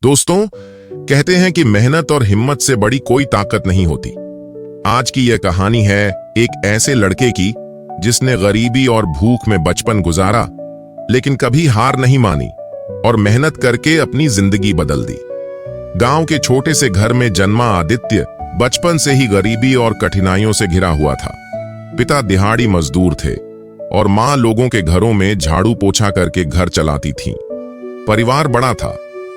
दोस्तों, कहते हैं कि मेहनत और हिम्मत से बड़ी कोई ताकत नहीं होती। आज की यह कहानी है एक ऐसे लड़के की जिसने गरीबी और भूख में बचपन गुजारा, लेकिन कभी हार नहीं मानी और मेहनत करके अपनी जिंदगी बदल दी। गांव के छोटे से घर में जन्मा आदित्य बचपन से ही गरीबी और कठिनाइयों से घिरा हुआ था। पिता दिहाड़ी मजदूर थे और मां लोगों के घरों में झाड़ू पोछा करके घर चलाती थीं। परिवार बड़ा था,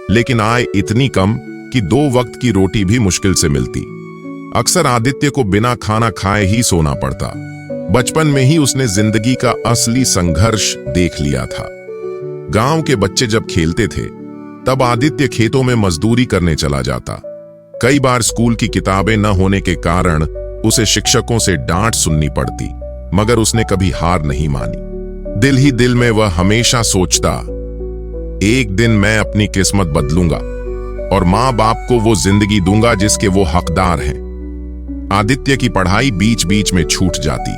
लेकिन आय इतनी कम कि 2 वक्त की रोटी भी मुश्किल से मिलती। अक्सर आदित्य को बिना खाना खाए ही सोना पड़ता। बचपन में ही उसने जिंदगी का असली संघर्ष देख लिया था। गांव के बच्चे जब खेलते थे, तब आदित्य खेतों में मजदूरी करने चला जाता। कई बार स्कूल की किताबें न होने के कारण उसे शिक्षकों से डांट सुननी पड़ती, मगर उसने कभी हार नहीं मानी। दिल ही दिल में वह हमेशा सोचता, एक दिन मैं अपनी किस्मत बदलूंगा और मां बाप को वो जिंदगी दूंगा जिसके वो हकदार हैं। आदित्य की पढ़ाई बीच बीच में छूट जाती,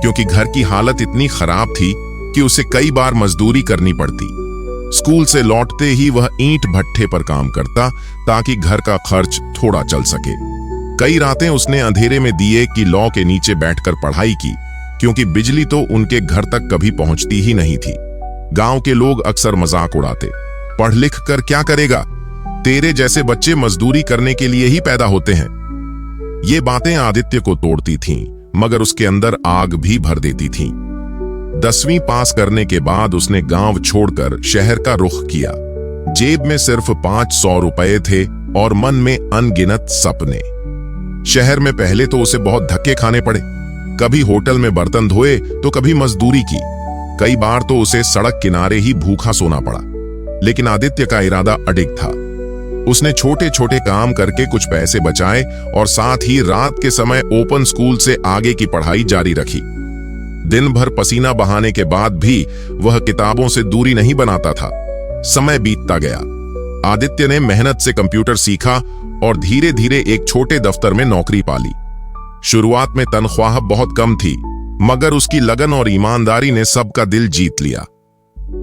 क्योंकि घर की हालत इतनी खराब थी कि उसे कई बार मजदूरी करनी पड़ती। स्कूल से लौटते ही वह ईंट भट्ठे पर काम करता ताकि घर का खर्च थोड़ा चल सके। कई रातें उसने अंधेरे में दिए की लौ के नीचे बैठकर पढ़ाई की, क्योंकि बिजली तो उनके घर तक कभी पहुंचती ही नहीं थी। गांव के लोग अक्सर मजाक उड़ाते, पढ़ लिख कर क्या करेगा, तेरे जैसे बच्चे मजदूरी करने के लिए ही पैदा होते हैं। ये बातें आदित्य को तोड़ती थीं, मगर उसके अंदर आग भी भर देती थीं। 10वीं पास करने के बाद उसने गांव छोड़कर शहर का रुख किया। जेब में सिर्फ 500 रुपए थे और मन में अनगिनत सपने। शहर में पहले तो उसे बहुत धक्के खाने पड़े। कभी होटल में बर्तन धोए तो कभी मजदूरी की। कई बार तो उसे सड़क किनारे ही भूखा सोना पड़ा, लेकिन आदित्य का इरादा अडिग था। उसने छोटे छोटे काम करके कुछ पैसे बचाए और साथ ही रात के समय ओपन स्कूल से आगे की पढ़ाई जारी रखी। दिन भर पसीना बहाने के बाद भी वह किताबों से दूरी नहीं बनाता था। समय बीतता गया। आदित्य ने मेहनत से कंप्यूटर सीखा और धीरे धीरे एक छोटे दफ्तर में नौकरी पाली। शुरुआत में तनख्वाह बहुत कम थी, मगर उसकी लगन और ईमानदारी ने सबका दिल जीत लिया।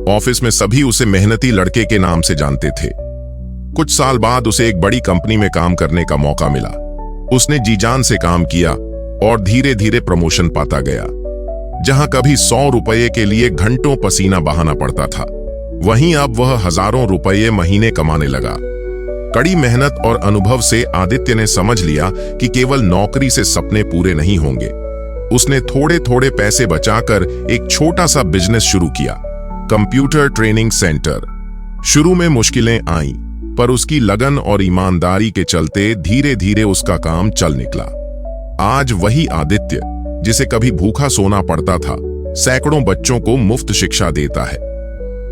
ऑफिस में सभी उसे मेहनती लड़के के नाम से जानते थे। कुछ साल बाद उसे एक बड़ी कंपनी में काम करने का मौका मिला। उसने जी जान से काम किया और धीरे धीरे प्रमोशन पाता गया। जहां कभी 100 रुपये के लिए घंटों पसीना बहाना पड़ता था, वहीं अब वह हजारों रुपये महीने कमाने लगा। कड़ी मेहनत और अनुभव से आदित्य ने समझ लिया कि केवल नौकरी से सपने पूरे नहीं होंगे। उसने थोड़े थोड़े पैसे बचाकर एक छोटा सा बिजनेस शुरू किया, कंप्यूटर ट्रेनिंग सेंटर। शुरू में मुश्किलें आईं, पर उसकी लगन और ईमानदारी के चलते धीरे धीरे उसका काम चल निकला। आज वही आदित्य, जिसे कभी भूखा सोना पड़ता था, सैकड़ों बच्चों को मुफ्त शिक्षा देता है।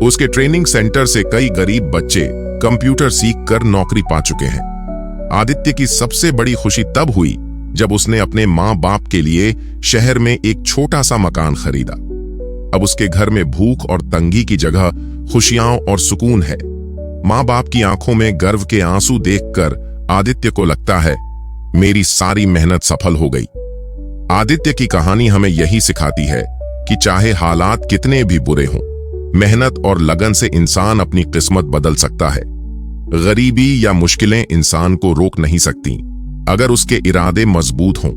उसके ट्रेनिंग सेंटर से कई गरीब बच्चे कंप्यूटर सीखकर नौकरी पा चुके हैं। आदित्य की सबसे बड़ी खुशी तब हुई जब उसने अपने मां बाप के लिए शहर में एक छोटा सा मकान खरीदा। अब उसके घर में भूख और तंगी की जगह खुशियां और सुकून है। मां बाप की आंखों में गर्व के आंसू देखकर आदित्य को लगता है, मेरी सारी मेहनत सफल हो गई। आदित्य की कहानी हमें यही सिखाती है कि चाहे हालात कितने भी बुरे हों, मेहनत और लगन से इंसान अपनी किस्मत बदल सकता है। गरीबी या मुश्किलें इंसान को रोक नहीं सकती, अगर उसके इरादे मजबूत हों।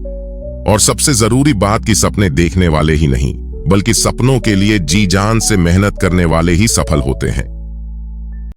और सबसे जरूरी बात कि सपने देखने वाले ही नहीं, बल्कि सपनों के लिए जी जान से मेहनत करने वाले ही सफल होते हैं।